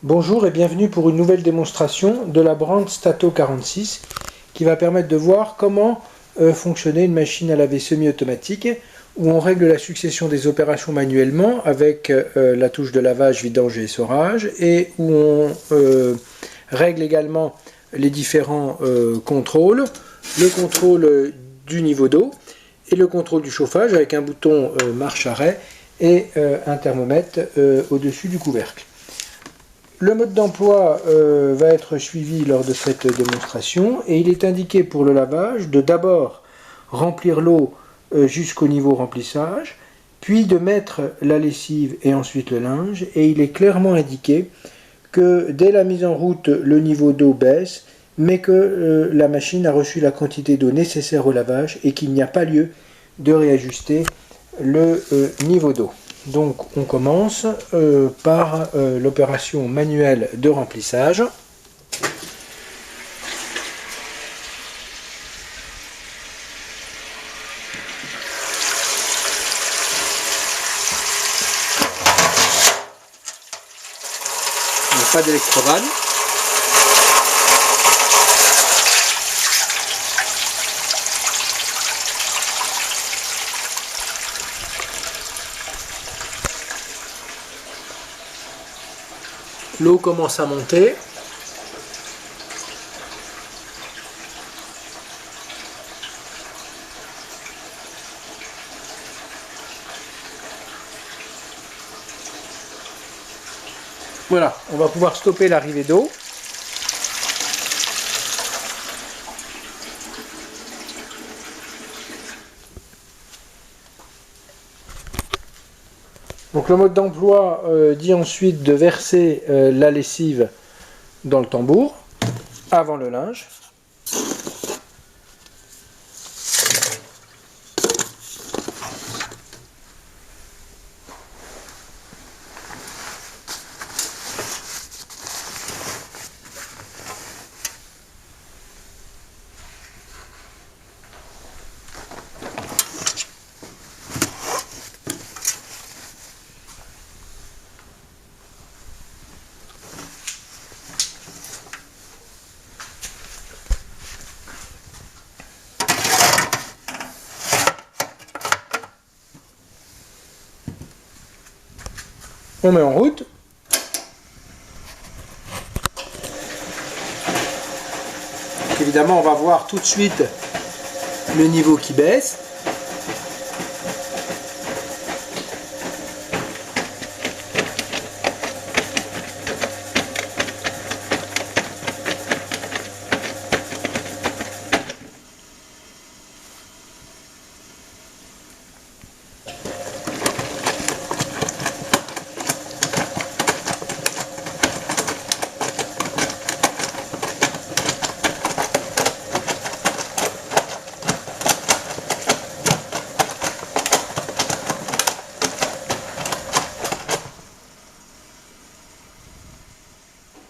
Bonjour et bienvenue pour une nouvelle démonstration de la Brandt Stato 46 qui va permettre de voir comment fonctionner une machine à laver semi-automatique où on règle la succession des opérations manuellement avec la touche de lavage, vidange et essorage et où on règle également les différents contrôles, le contrôle du niveau d'eau et le contrôle du chauffage avec un bouton marche-arrêt et un thermomètre au-dessus du couvercle. Le mode d'emploi va être suivi lors de cette démonstration et il est indiqué pour le lavage de d'abord remplir l'eau jusqu'au niveau remplissage, puis de mettre la lessive et ensuite le linge, et il est clairement indiqué que dès la mise en route le niveau d'eau baisse, mais que la machine a reçu la quantité d'eau nécessaire au lavage et qu'il n'y a pas lieu de réajuster le niveau d'eau. Donc on commence par l'opération manuelle de remplissage. Donc pas d'électrovan. L'eau commence à monter. Voilà, on va pouvoir stopper l'arrivée d'eau. Donc le mode d'emploi dit ensuite de verser la lessive dans le tambour avant le linge. On met en route. Donc évidemment, on va voir tout de suite le niveau qui baisse.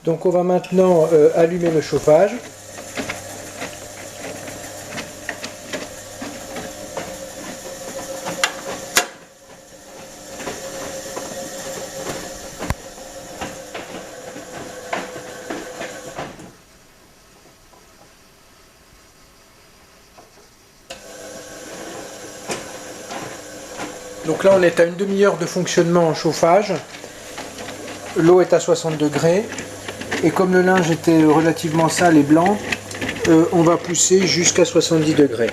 Donc on va maintenant allumer le chauffage. Donc là on est à une demi-heure de fonctionnement en chauffage. L'eau est à 60 degrés. Et comme le linge était relativement sale et blanc, on va pousser jusqu'à 70 degrés.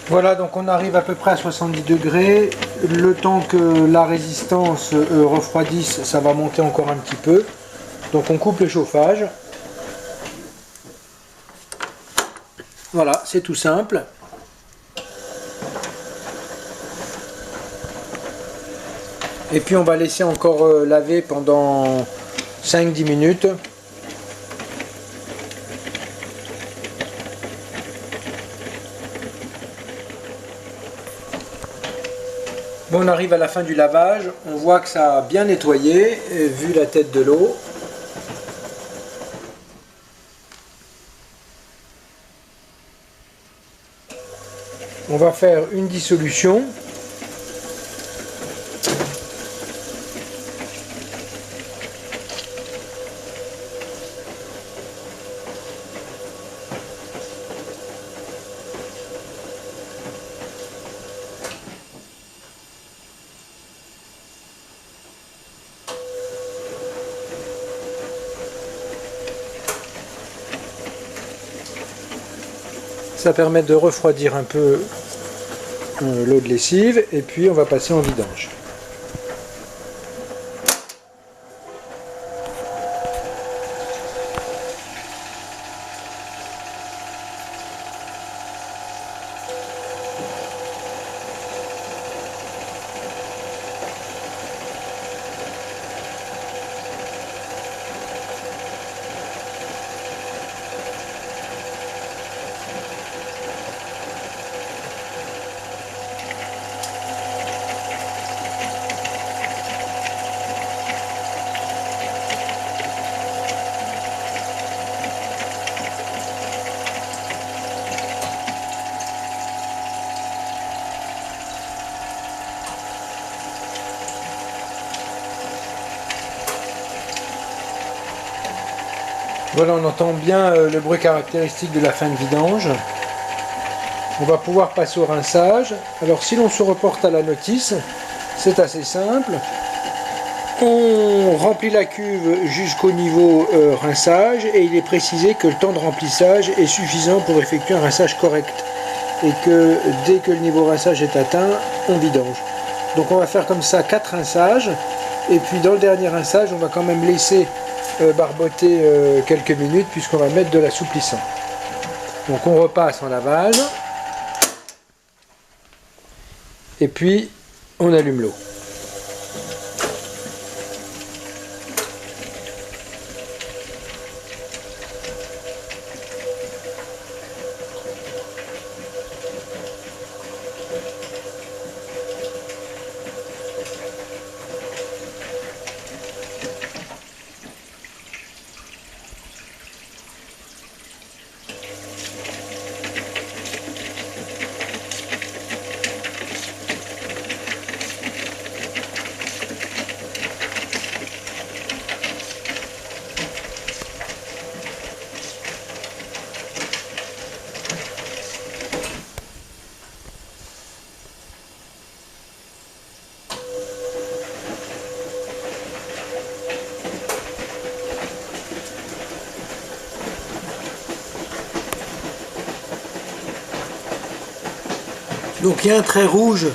Voilà, donc on arrive à peu près à 70 degrés. Le temps que la résistance refroidisse, ça va monter encore un petit peu. Donc on coupe le chauffage. Voilà, c'est tout simple. Et puis on va laisser encore laver pendant 5-10 minutes. Bon, on arrive à la fin du lavage, on voit que ça a bien nettoyé, vu la tête de l'eau. On va faire une dissolution. Ça permet de refroidir un peu l'eau de lessive et puis on va passer en vidange. Voilà, on entend bien le bruit caractéristique de la fin de vidange. On va pouvoir passer au rinçage. Alors si l'on se reporte à la notice, c'est assez simple. On remplit la cuve jusqu'au niveau rinçage et il est précisé que le temps de remplissage est suffisant pour effectuer un rinçage correct. Et que dès que le niveau rinçage est atteint, on vidange. Donc on va faire comme ça 4 rinçages. Et puis dans le dernier rinçage, on va quand même laisser barboter quelques minutes puisqu'on va mettre de l'assouplissant. Donc on repasse en lavage et puis on allume l'eau. Donc il y a un trait rouge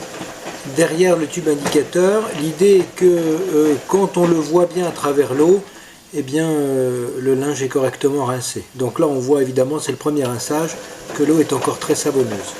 derrière le tube indicateur. L'idée est que quand on le voit bien à travers l'eau, eh bien le linge est correctement rincé. Donc là on voit évidemment, c'est le premier rinçage, que l'eau est encore très savonneuse.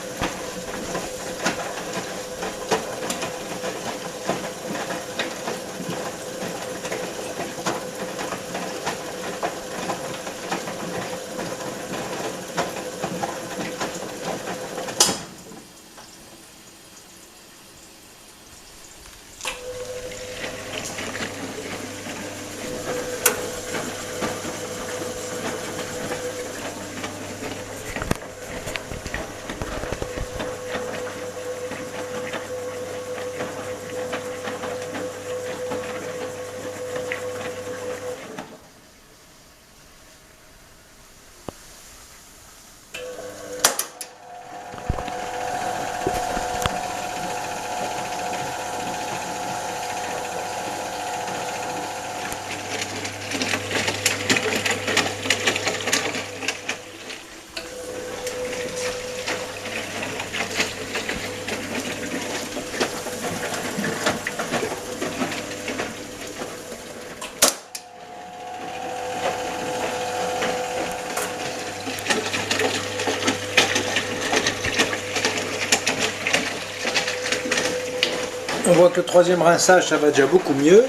On voit que le troisième rinçage, ça va déjà beaucoup mieux.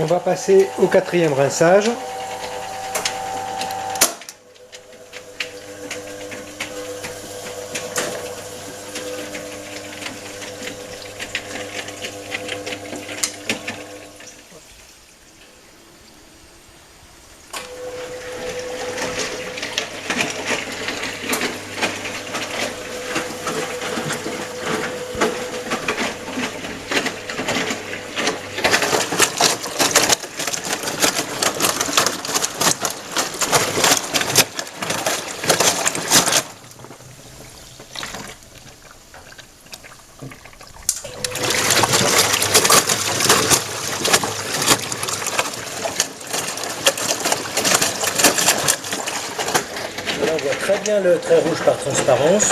On va passer au quatrième rinçage. bien le trait rouge par transparence.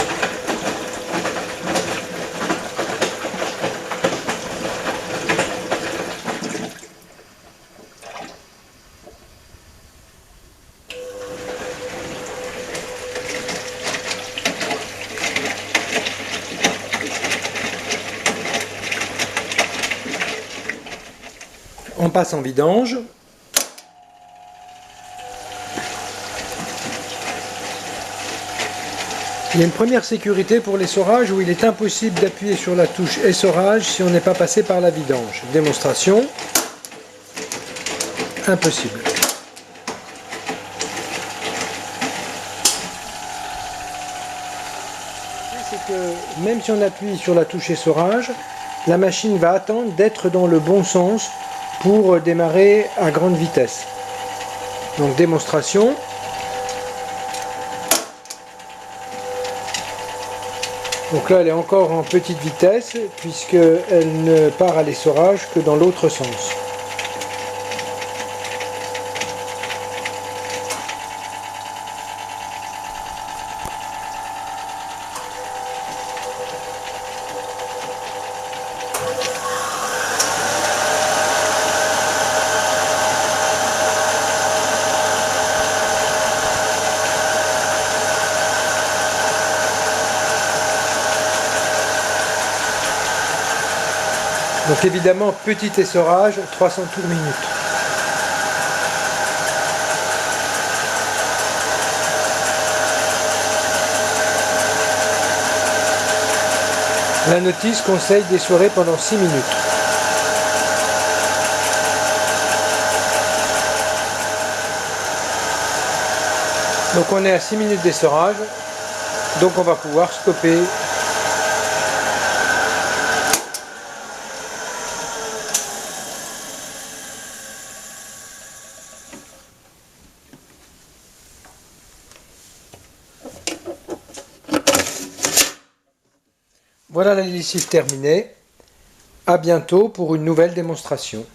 On passe en vidange. Il y a une première sécurité pour l'essorage où il est impossible d'appuyer sur la touche essorage si on n'est pas passé par la vidange. Démonstration. Impossible. C'est que même si on appuie sur la touche essorage, la machine va attendre d'être dans le bon sens pour démarrer à grande vitesse. Donc démonstration. Donc là elle est encore en petite vitesse puisqu'elle ne part à l'essorage que dans l'autre sens. Donc évidemment, petit essorage, 300 tours minute. La notice conseille d'essorer pendant 6 minutes. Donc on est à 6 minutes d'essorage, donc on va pouvoir stopper. Voilà la lessive terminée. À bientôt pour une nouvelle démonstration.